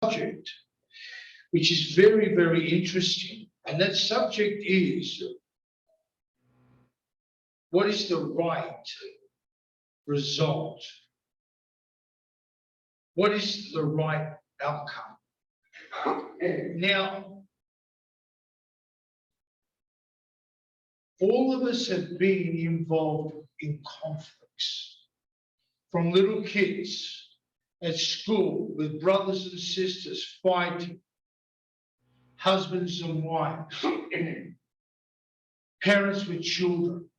subject, which is very, very interesting. And that subject is, what is the right result? What is the right outcome? Now, all of us have been involved in conflicts, from little kids at school with brothers and sisters fighting, husbands and wives, parents with children,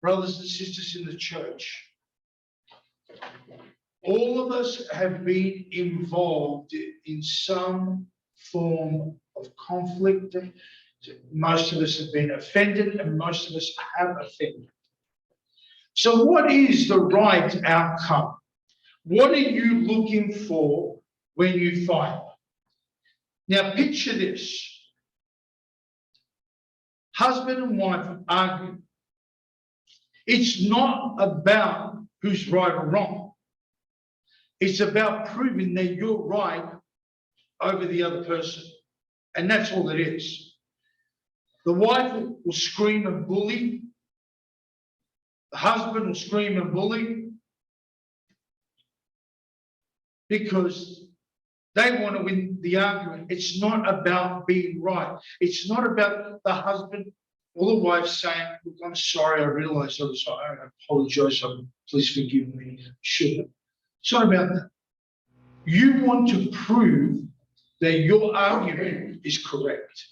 brothers and sisters in the church. All of us have been involved in some form of conflict. Most of us have been offended, and most of us have offended. So what is the right outcome? What are you looking for when you fight? Now picture this. Husband and wife argue. It's not about who's right or wrong. It's about proving that you're right over the other person. And that's all it is. The wife will scream and bully. The husband will scream and bully because they want to win the argument. It's not about being right. It's not about the husband or the wife saying, look, I'm sorry, I realised I was, I apologise, please forgive me. Sure. It's not about that. You want to prove that your argument is correct.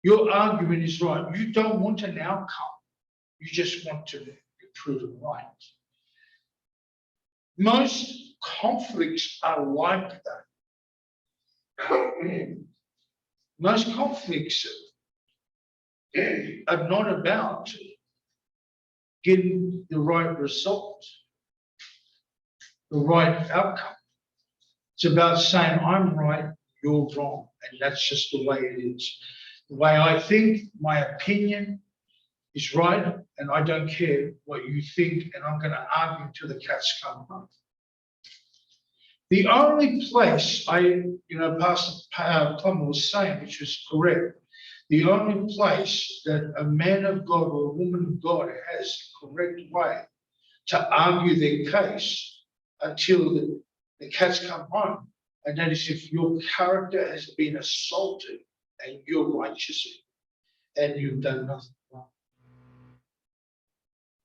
Your argument is right. You don't want an outcome. You just want to prove it right. Most conflicts are like that. Most conflicts are not about getting the right result, the right outcome. It's about saying, I'm right, you're wrong. And that's just the way it is. The way I think, my opinion is right, and I don't care what you think, and I'm going to argue until the cats come home. The only place Pastor Plummer was saying, which was correct, the only place that a man of God or a woman of God has the correct way to argue their case until the cats come home, and that is if your character has been assaulted and you're righteous and you've done nothing wrong.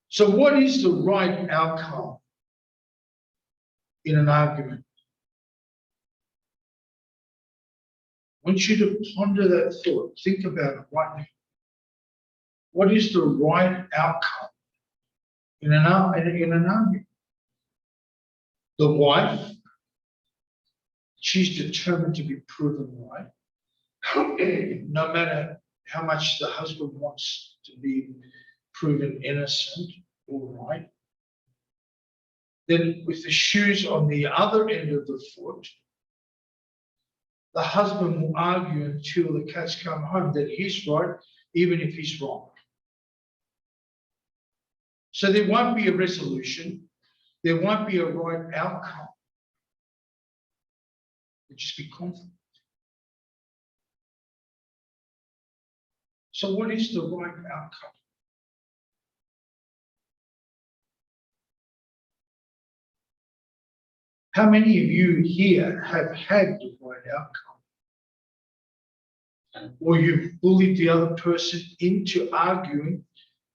So what is the right outcome in an argument? I want you to ponder that thought. Think about it right now. What is the right outcome in an argument? The wife, she's determined to be proven right, no matter how much the husband wants to be proven innocent or right. Then with the shoes on the other end of the foot, the husband will argue until the cats come home that he's right, even if he's wrong. So there won't be a resolution. There won't be a right outcome. It'll just be conflict. So what is the right outcome? How many of you here have had the right outcome? Or you've bullied the other person into arguing,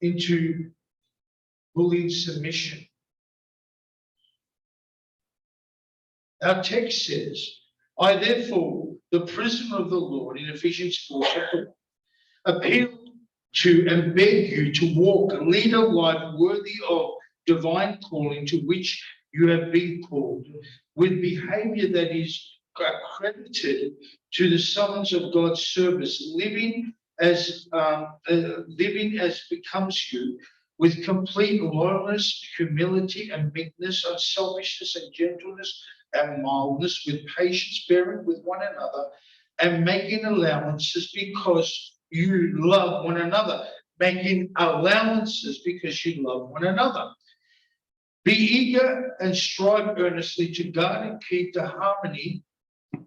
into bullying submission? Our text says, I therefore, the prisoner of the Lord, in Ephesians 4, appeal to and beg you to walk and lead a life worthy of divine calling to which you have been called, with behavior that is accredited to the summons of God's service, living as becomes you, with complete loyalness, humility, and meekness, unselfishness, and gentleness, and mildness, with patience, bearing with one another, and making allowances because you love one another. Making allowances because you love one another. Be eager and strive earnestly to guard and keep the harmony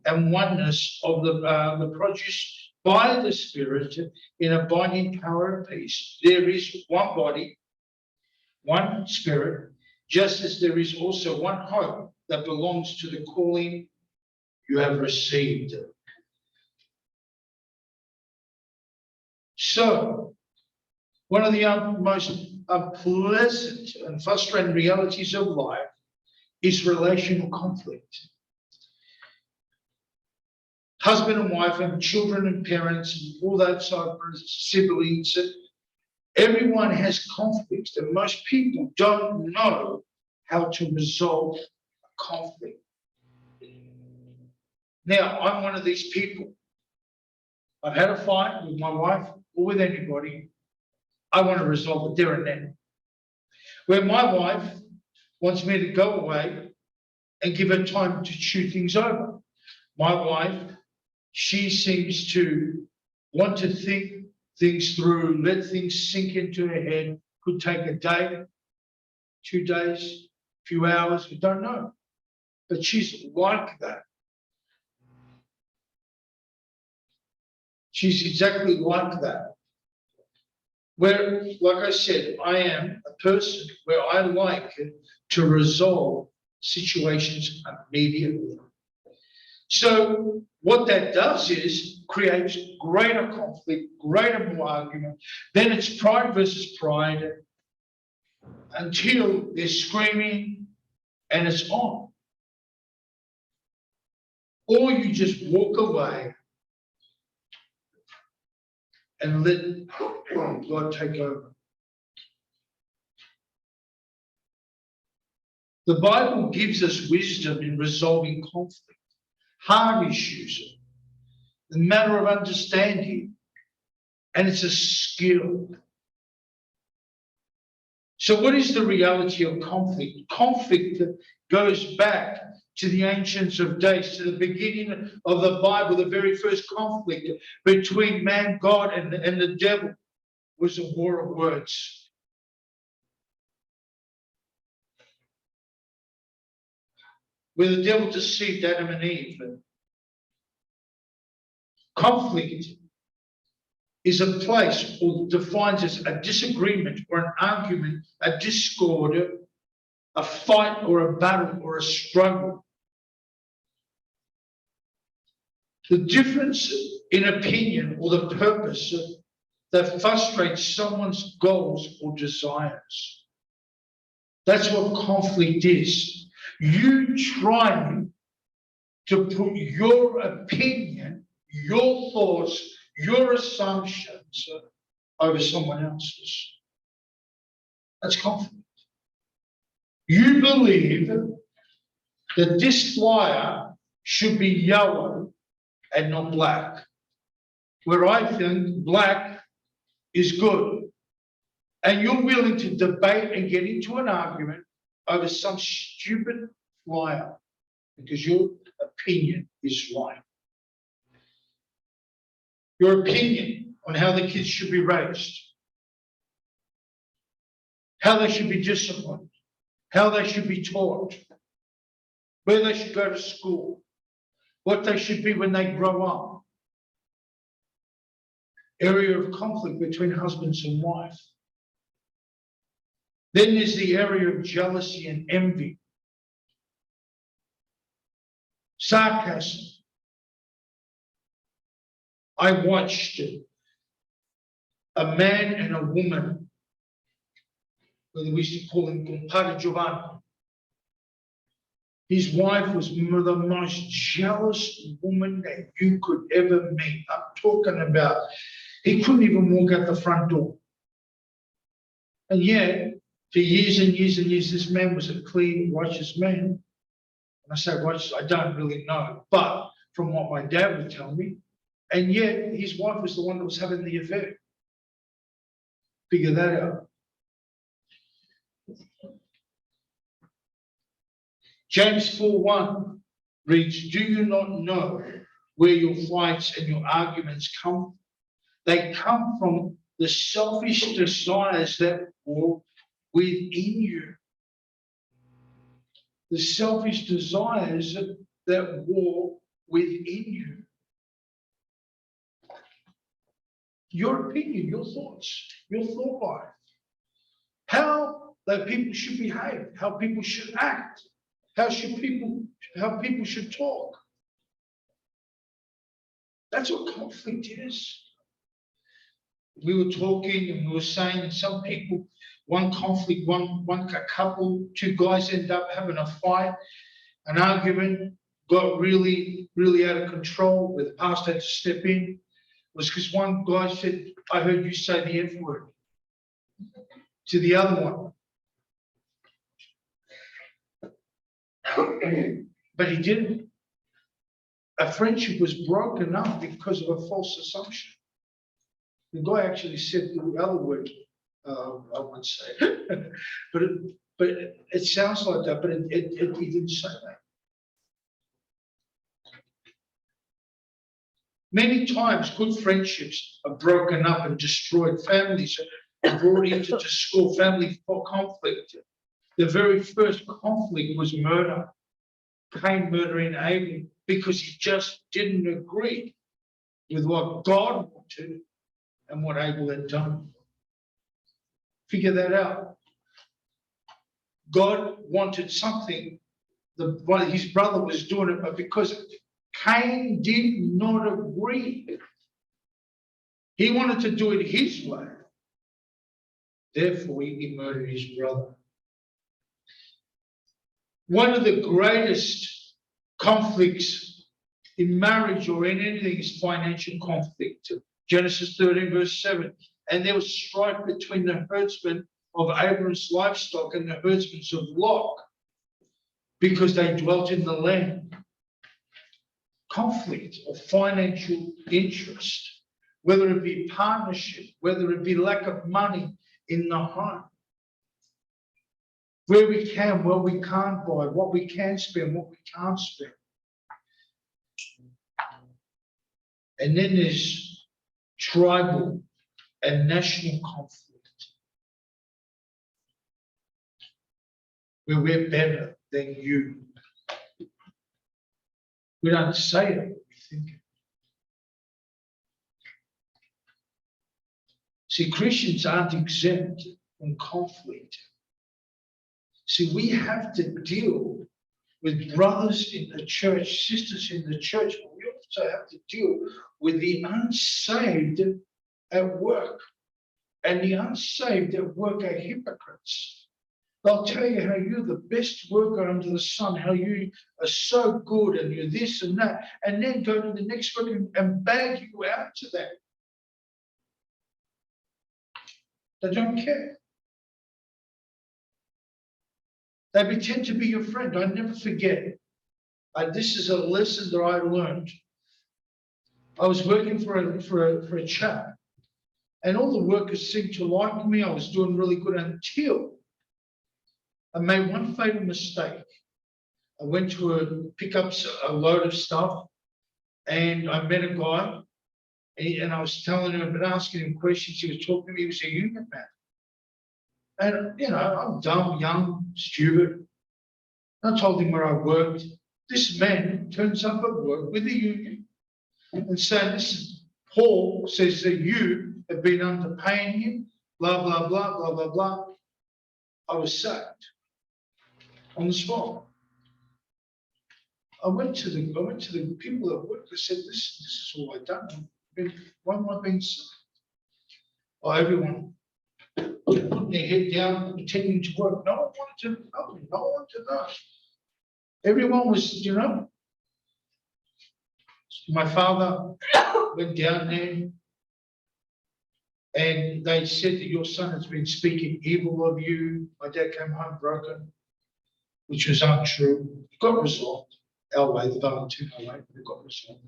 and oneness of the produce by the Spirit in abiding power and peace. There is one body, one Spirit, just as there is also one hope that belongs to the calling you have received. So, one of the most unpleasant and frustrating realities of life is relational conflict. Husband and wife and children and parents and all that side, siblings, everyone has conflicts, and most people don't know how to resolve a conflict. Now, I'm one of these people. I've had a fight with my wife or with anybody. I want to resolve it there and then. Where my wife wants me to go away and give her time to chew things over. My wife, she seems to want to think things through, let things sink into her head. Could take a day, 2 days, a few hours, we don't know. But she's like that. She's exactly like that. Where, like I said, I am a person where I like to resolve situations immediately. So what that does is creates greater conflict, greater more argument. Then it's pride versus pride until they're screaming and it's on. Or you just walk away and let God take over. The Bible gives us wisdom in resolving conflict, hard issues, the matter of understanding, and it's a skill. So what is the reality of conflict? Conflict goes back to the ancients of days, to the beginning of the Bible. The very first conflict between man, God, and the devil was a war of words. Where the devil deceived Adam and Eve. Conflict is a place, or defines as a disagreement or an argument, a discord, a fight or a battle or a struggle. The difference in opinion or the purpose that frustrates someone's goals or desires. That's what conflict is. You trying to put your opinion, your thoughts, your assumptions over someone else's. That's conflict. You believe that this flyer should be yellow and not black, where I think black is good. And you're willing to debate and get into an argument over some stupid flyer because your opinion is right. Your opinion on how the kids should be raised, how they should be disciplined, how they should be taught, where they should go to school, what they should be when they grow up. Area of conflict between husbands and wife. Then there's the area of jealousy and envy, sarcasm. I watched a man and a woman, we used to call him Compadre Giovanni. His wife was the most jealous woman that you could ever meet. I'm talking about, he couldn't even walk out the front door. And yet, for years and years and years, this man was a clean, righteous man. And I say righteous, I don't really know. But from what my dad would tell me, and yet his wife was the one that was having the affair. Figure that out. James 4:1 reads, do you not know where your fights and your arguments come from? They come from the selfish desires that war within you. The selfish desires that war within you. Your opinion, your thoughts, your thought life. How that people should behave, how people should act, how people should talk. That's what conflict is. We were talking and we were saying some people, one conflict, a couple, two guys end up having a fight, an argument, got really, really out of control, where the pastor had to step in. It was because one guy said, I heard you say the F word to the other one. But he didn't. A friendship was broken up because of a false assumption. The guy actually said the other word, I won't say it. but it sounds like that, but he didn't say that. Many times good friendships are broken up and destroyed. Families are brought into discord, family conflict. The very first conflict was murder. Cain murdering Abel because he just didn't agree with what God wanted and what Abel had done. Figure that out. God wanted something, his brother was doing it, but because Cain did not agree, he wanted to do it his way. Therefore, he murdered his brother. One of the greatest conflicts in marriage or in anything is financial conflict. Genesis 13, verse 7. And there was strife between the herdsmen of Abraham's livestock and the herdsmen of Lot, because they dwelt in the land. Conflict of financial interest, whether it be partnership, whether it be lack of money in the home. Where we can, what we can't buy, what we can spend, what we can't spend. And then there's tribal and national conflict, where we're better than you. We don't say it, but we think it. See, Christians aren't exempt from conflict. See, we have to deal with brothers in the church, sisters in the church, but we also have to deal with the unsaved at work. And the unsaved at work are hypocrites. They'll tell you how you're the best worker under the sun, how you are so good and you're this and that, and then go to the next work and bag you out to that. They don't care. They pretend to be your friend. I never forget. This is a lesson that I learned. I was working for a chap, and all the workers seemed to like me. I was doing really good until I made one fatal mistake. I went to pick up a load of stuff, and I met a guy, and I was telling him, but asking him questions. He was talking to me. He was a union man. And, I'm dumb, young, stupid. I told him where I worked. This man turns up at work with the union and saying, listen, Paul says that you have been underpaying him, blah, blah, blah, blah, blah, blah. I was sacked on the spot. I went to the people at work. I said, this is all I've done. Why am I being sacked? Oh, everyone putting their head down, pretending to work. No one wanted to know. No one wanted to know. Everyone was, my father went down there and they said that your son has been speaking evil of you. My dad came home broken, which was untrue. It got resolved. Our way, the Valentino way, but it got resolved.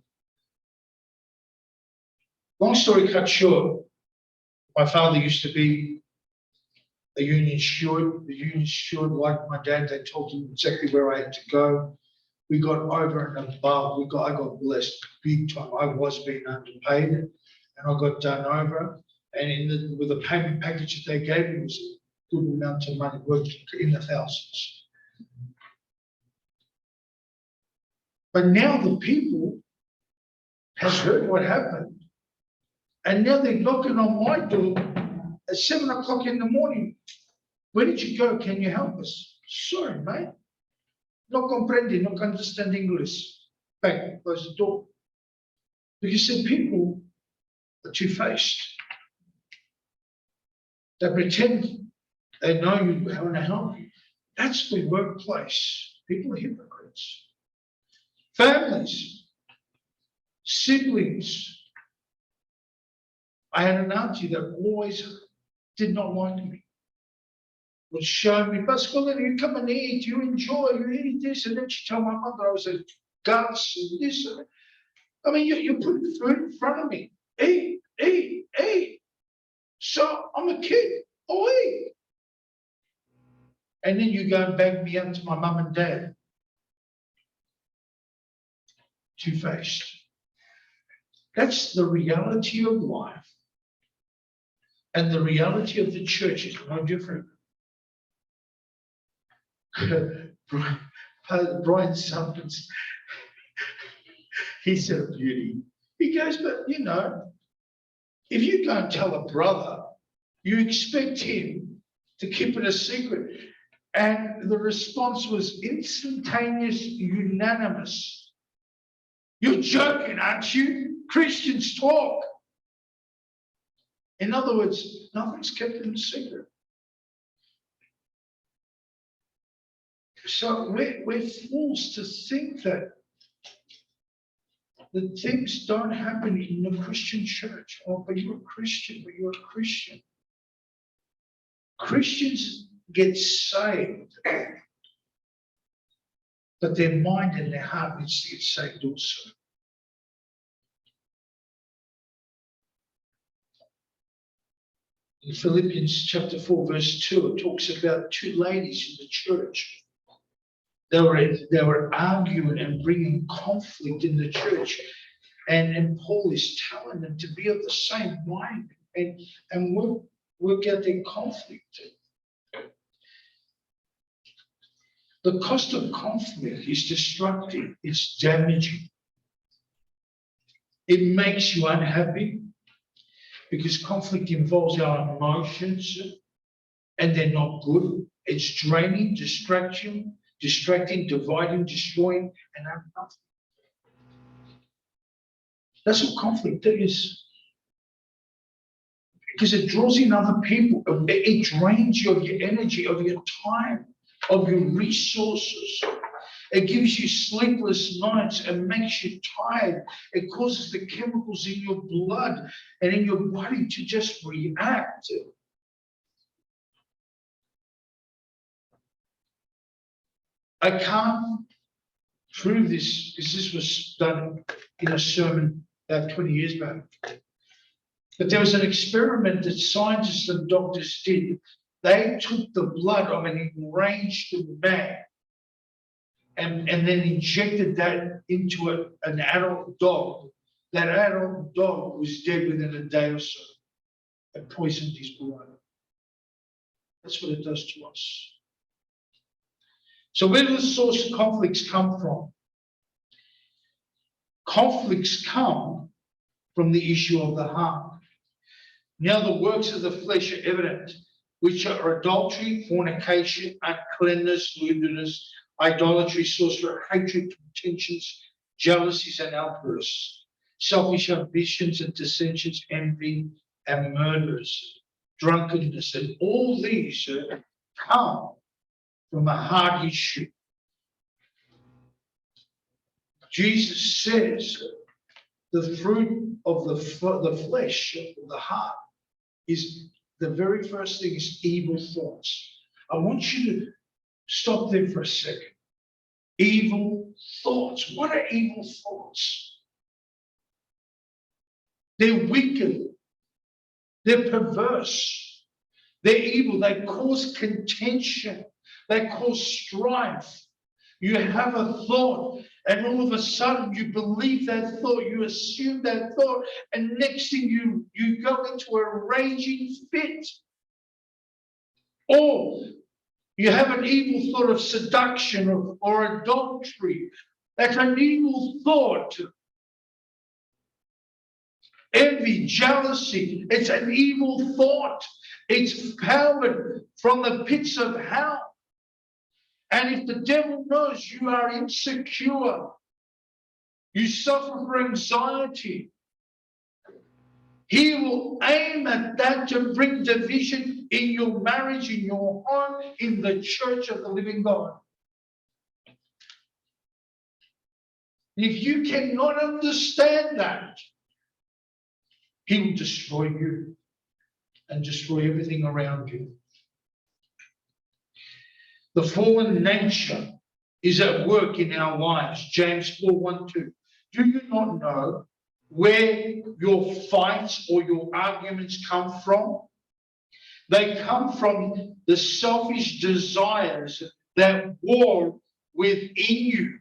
Long story cut short, my father used to be a union steward. The union steward liked my dad. They told him exactly where I had to go. We got over and above. I got blessed big time. I was being underpaid, and I got done over. And with the payment package that they gave me, was a good amount of money, worked in the thousands. But now the people has heard what happened. And now they're knocking on my door at 7 o'clock in the morning. Where did you go? Can you help us? Sorry, mate. No comprende, no understand English. Back, close the door. Because the people are two-faced. They pretend they know you want to help you. That's the workplace. People are hypocrites. Families, siblings. I had an auntie that always did not like me. Would show me, Pascal, you come and eat, you enjoy, you eat this, and then she told my mother I was a guts and this. I mean, you put food in front of me. Eat, eat, eat. So I'm a kid. I'll eat. And then you go and bag me up to my mum and dad. Two-faced. That's the reality of life. And the reality of the church is no different. Brian Summons, he said a beauty. He goes, but you know, if you go and tell a brother, you expect him to keep it a secret. And the response was instantaneous, unanimous. You're joking, aren't you? Christians talk. In other words, nothing's kept in secret. So we're forced to think that things don't happen in the Christian church. Oh, but you're a Christian, but you're a Christian. Christians get saved, but their mind and their heart needs to get saved also. In Philippians chapter 4, verse 2, it talks about two ladies in the church. They were arguing and bringing conflict in the church. And Paul is telling them to be of the same mind and work out their conflict. The cost of conflict is destructive. It's damaging. It makes you unhappy because conflict involves our emotions and they're not good. It's draining, distraction, dividing, destroying, and nothing. That's what conflict is. Because it draws in other people. It drains you of your energy, of your time, of your resources. It gives you sleepless nights and makes you tired. It causes the chemicals in your blood and in your body to just react. I can't prove this because this was done in a sermon about 20 years back. But there was an experiment that scientists and doctors did. They took the blood of an enraged man and then injected that into an adult dog. That adult dog was dead within a day or so. It poisoned his blood. That's what it does to us. So where do the source of conflicts come from? Conflicts come from the issue of the heart. Now the works of the flesh are evident, which are adultery, fornication, uncleanness, lewdness, idolatry, sorcery, hatred, contentions, jealousies, and outbursts, selfish ambitions and dissensions, envy, and murders, drunkenness, and all these come from a heart issue. Jesus says the fruit of the flesh, of the heart, is the very first thing is evil thoughts. I want you to stop there for a second. Evil thoughts. What are evil thoughts? They're wicked. They're perverse. They're evil. They cause contention. They cause strife. You have a thought, and all of a sudden you believe that thought, you assume that thought, and next thing you go into a raging fit. Or you have an evil thought of seduction or adultery, That's an evil thought. Envy, jealousy, it's an evil thought. It's powered from the pits of hell. And if the devil knows you are insecure, you suffer from anxiety, he will aim at that to bring division in your marriage, in your home, in the church of the living God. If you cannot understand that, he will destroy you and destroy everything around you. The fallen nature is at work in our lives. James 4:1-2. Do you not know where your fights or your arguments come from? They come from the selfish desires that war within you.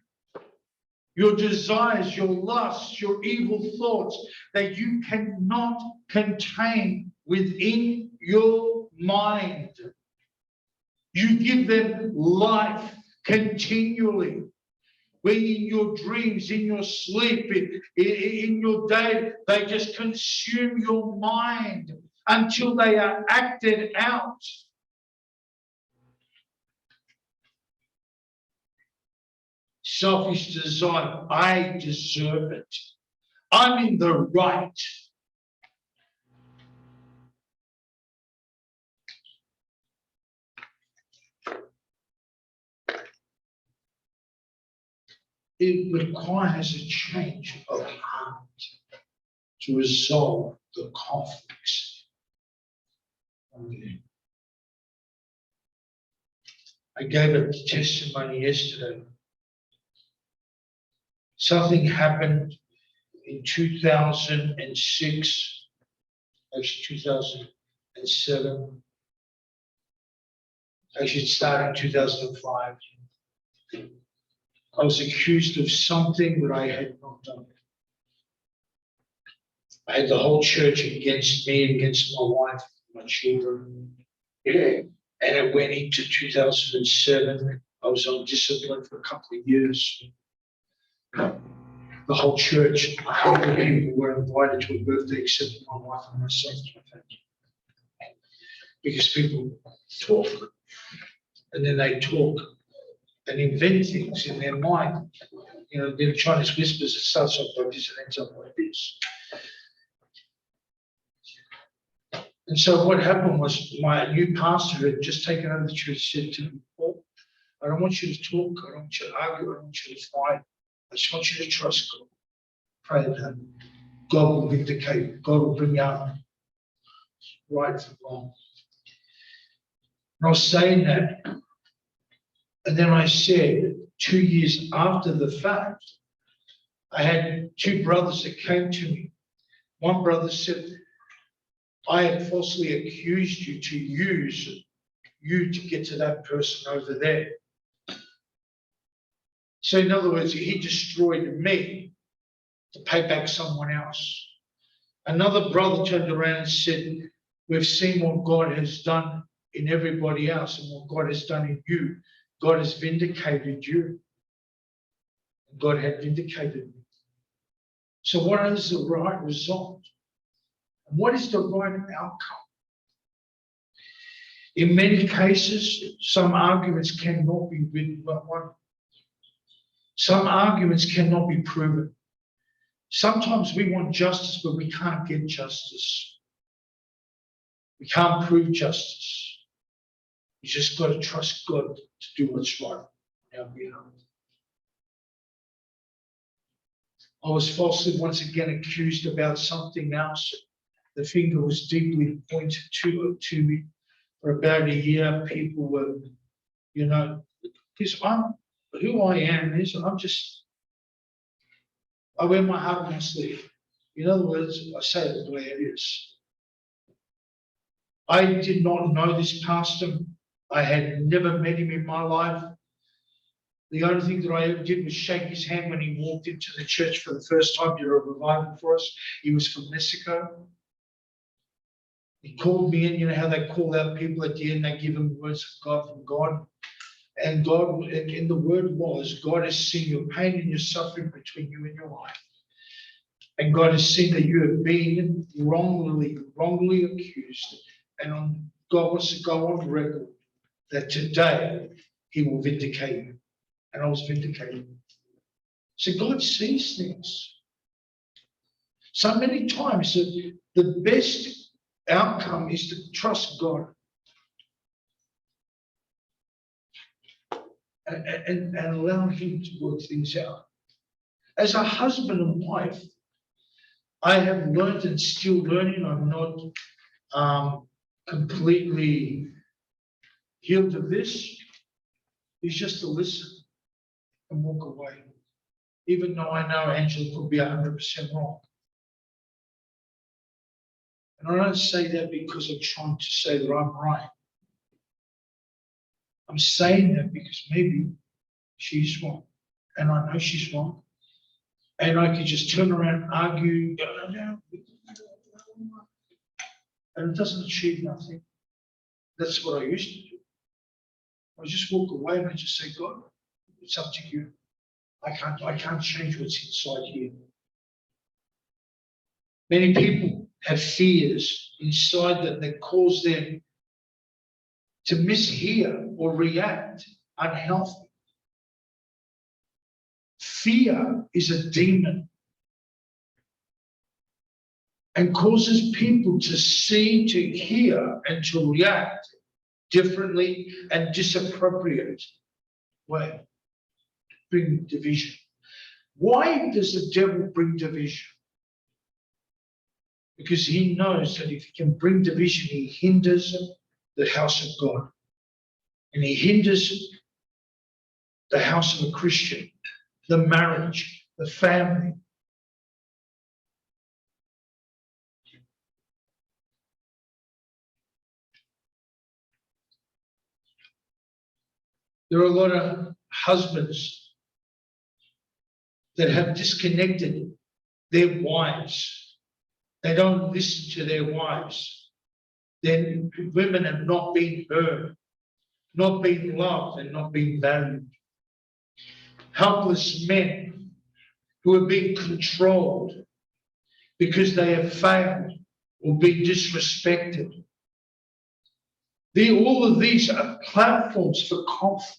Your desires, your lusts, your evil thoughts that you cannot contain within your mind. You give them life continually. When in your dreams, in your sleep, in your day, they just consume your mind until they are acted out. Selfish desire, I deserve it. I'm in the right. It requires a change of heart to resolve the conflicts. I gave a testimony yesterday. Something happened in 2006, actually 2007. Actually, it started in 2005. I was accused of something that I had not done. I had the whole church against me, against my wife, my children. Yeah. And it went into 2007. I was on discipline for a couple of years. The whole church, 100 people were invited to a birthday except my wife and myself and my family. Because people talk, and then they talk and invent things in their mind. You know, they're Chinese whispers, it starts off like this and ends up like this. And so what happened was my new pastor had just taken over the church, said to me, Paul, I don't want you to talk, I don't want you to argue, I don't want you to fight. I just want you to trust God. Pray that God will vindicate, God will bring out right from wrong. And I was saying that, and then I said, 2 years after the fact, I had two brothers that came to me. One brother said, I had falsely accused you to use you to get to that person over there. So in other words, he destroyed me to pay back someone else. Another brother turned around and said, we've seen what God has done in everybody else and what God has done in you. God has vindicated you. God had vindicated me. So what is the right result? And what is the right outcome? In many cases, some arguments cannot be won. Some arguments cannot be proven. Sometimes we want justice, but we can't get justice. We can't prove justice. You just got to trust God to do what's right on our behalf. I was falsely once again accused about something else. The finger was deeply pointed to me. For about a year, people were, you know, because who I am is I wear my heart on my sleeve. In other words, I say it the way it is. I did not know this pastor. I had never met him in my life. The only thing that I ever did was shake his hand when he walked into the church for the first time, did a revival for us. He was from Mexico. He called me in, you know how they call out people at the end, they give them words of God from God. And God, and the word was, God has seen your pain and your suffering between you and your wife. And God has seen that you have been wrongly accused. And God wants to go on record that today he will vindicate you. And I was vindicated. So God sees things. So many times the best outcome is to trust God. And allow him to work things out. As a husband and wife, I have learned and still learning. I'm not completely healed of this. Is just to listen and walk away. Even though I know Angela could be 100% wrong. And I don't say that because I'm trying to say that I'm right. I'm saying that because maybe she's wrong. And I know she's wrong. And I could just turn around and argue, and it doesn't achieve nothing. That's what I used to do. I just walk away and I just say, God, it's up to you. I can't change what's inside here. Many people have fears inside them that cause them to mishear or react unhealthy. Fear is a demon and causes people to see, to hear, and to react differently and disappropriate way. Bring division. Why does the devil bring division? Because he knows that if he can bring division, he hinders the house of God. And he hinders the house of a Christian, the marriage, the family. There are a lot of husbands that have disconnected their wives. They don't listen to their wives. Then women have not been heard, not been loved, and not been valued. Helpless men who are being controlled because they have failed or been disrespected. All of these are platforms for conflict.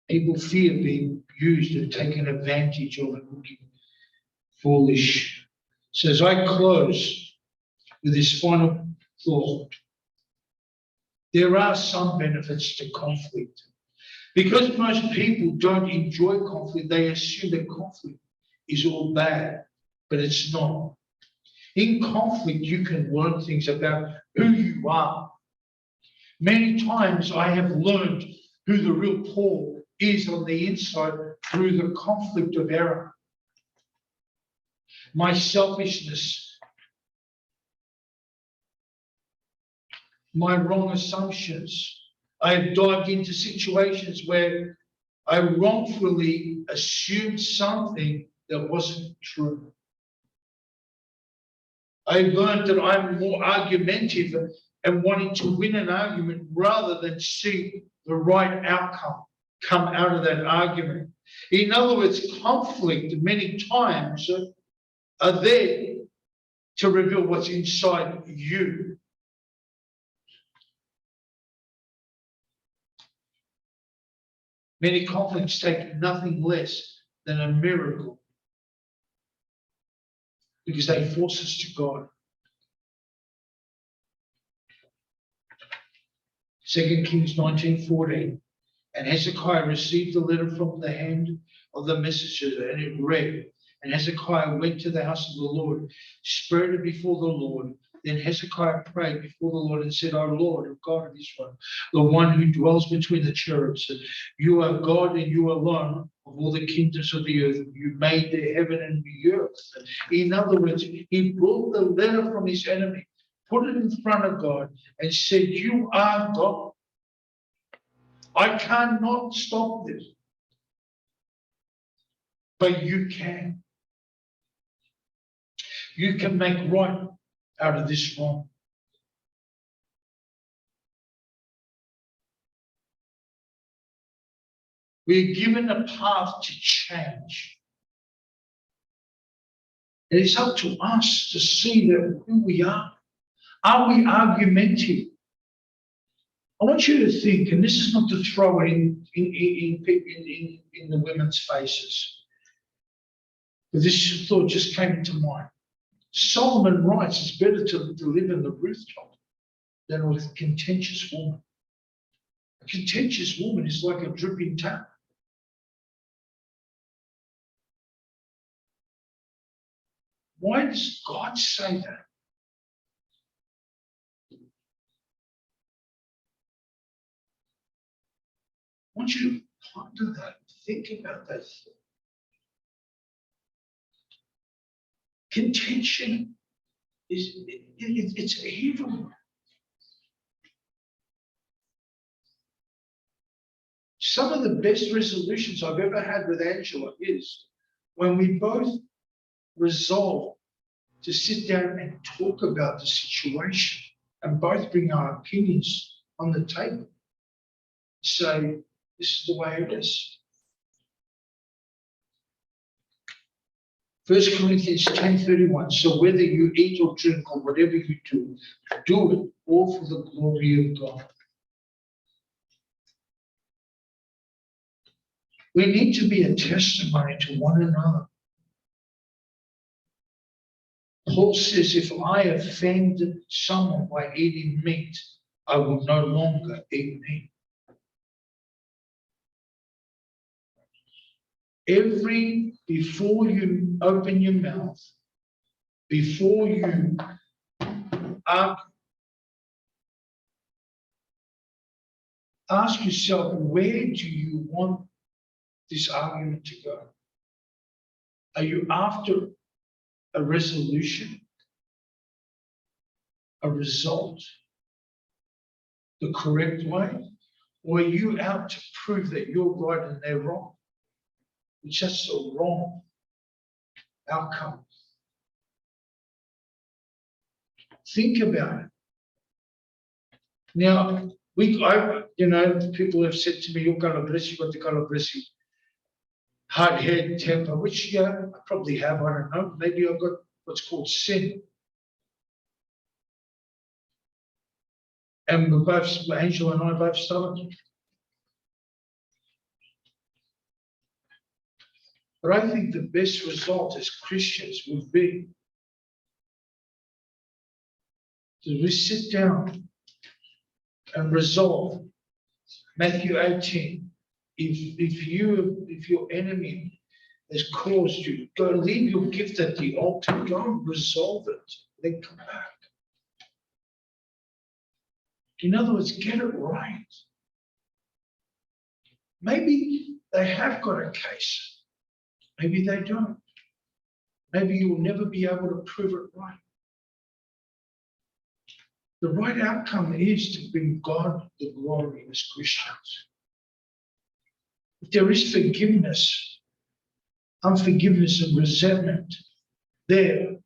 People fear being used and taken advantage of and looking foolish. So as I close with this final thought, there are some benefits to conflict. Because most people don't enjoy conflict, they assume that conflict is all bad, but it's not. In conflict, you can learn things about who you are. Many times I have learned who the real Paul is on the inside through the conflict of error. My selfishness, my wrong assumptions. I have dived into situations where I wrongfully assumed something that wasn't true. I learned that I'm more argumentative and wanting to win an argument rather than see the right outcome come out of that argument. In other words, conflict many times are there to reveal what's inside you. Many conflicts take nothing less than a miracle because they force us to God. 2 Kings 19:14. And Hezekiah received the letter from the hand of the messenger, and it read, and Hezekiah went to the house of the Lord, spread it before the Lord. Then Hezekiah prayed before the Lord and said, O Lord, O God of Israel, the one who dwells between the cherubs, you are God and you alone of all the kingdoms of the earth. You made the heaven and the earth. In other words, he brought the letter from his enemy, put it in front of God, and said, you are God. I cannot stop this, but you can. You can make right out of this wrong. We're given a path to change. It is up to us to see that who we are. Are we argumentative? I want you to think, and this is not to throw it in the women's faces, but this thought just came into mind. Solomon writes it's better to live in the rooftop than with a contentious woman. A contentious woman is like a dripping tap. Why does God say that? I want you to ponder that, think about that. Contention it's evil. Some of the best resolutions I've ever had with Angela is when we both resolve to sit down and talk about the situation and both bring our opinions on the table. Say, this is the way it is. 1 Corinthians 10:31. So whether you eat or drink or whatever you do, do it all for the glory of God. We need to be a testimony to one another. Paul says, if I offended someone by eating meat, I will no longer eat meat. Before you open your mouth, before you ask yourself, where do you want this argument to go? Are you after a resolution, a result, the correct way? Or are you out to prove that you're right and they're wrong? It's just a wrong outcome. Think about it. Now, people have said to me, you're going to bless you, got the kind of blessing. Hard head, temper, which, I probably have, I don't know. Maybe I've got what's called sin. And Angela and I both stubborn. But I think the best result as Christians would be to we sit down and resolve. Matthew 18. If your enemy has caused you, go leave your gift at the altar, go and resolve it, then come back. In other words, get it right. Maybe they have got a case. Maybe they don't. Maybe you'll never be able to prove it right. The right outcome is to bring God the glory as Christians. If there is forgiveness, unforgiveness and resentment there,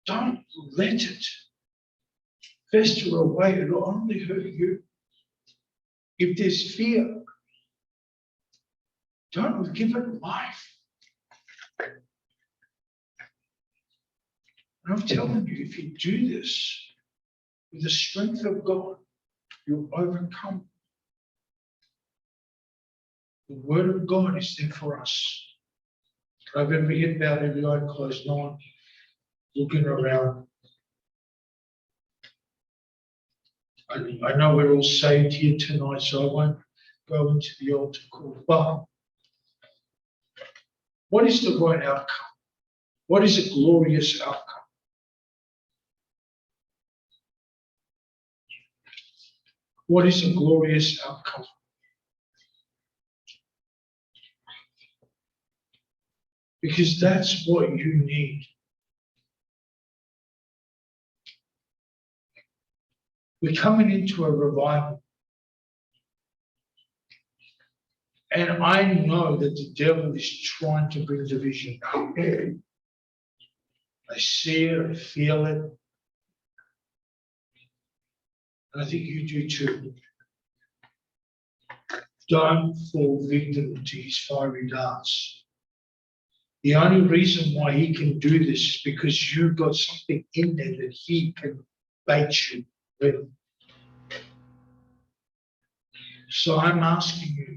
don't let it fester away. It'll only hurt you. If there's fear, don't give it life. And I'm telling you, if you do this with the strength of God, you'll overcome. The word of God is there for us. I've every head bowed, every eye closed, no one looking around. I know we're all saved here tonight, so I won't go into the altar call. But what is the right outcome? What is a glorious outcome? What is a glorious outcome? Because that's what you need. We're coming into a revival. And I know that the devil is trying to bring division. I see it, I feel it. And I think you do too. don't fall victim to his fiery darts. The only reason why he can do this is because you've got something in there that he can bait you with. So I'm asking you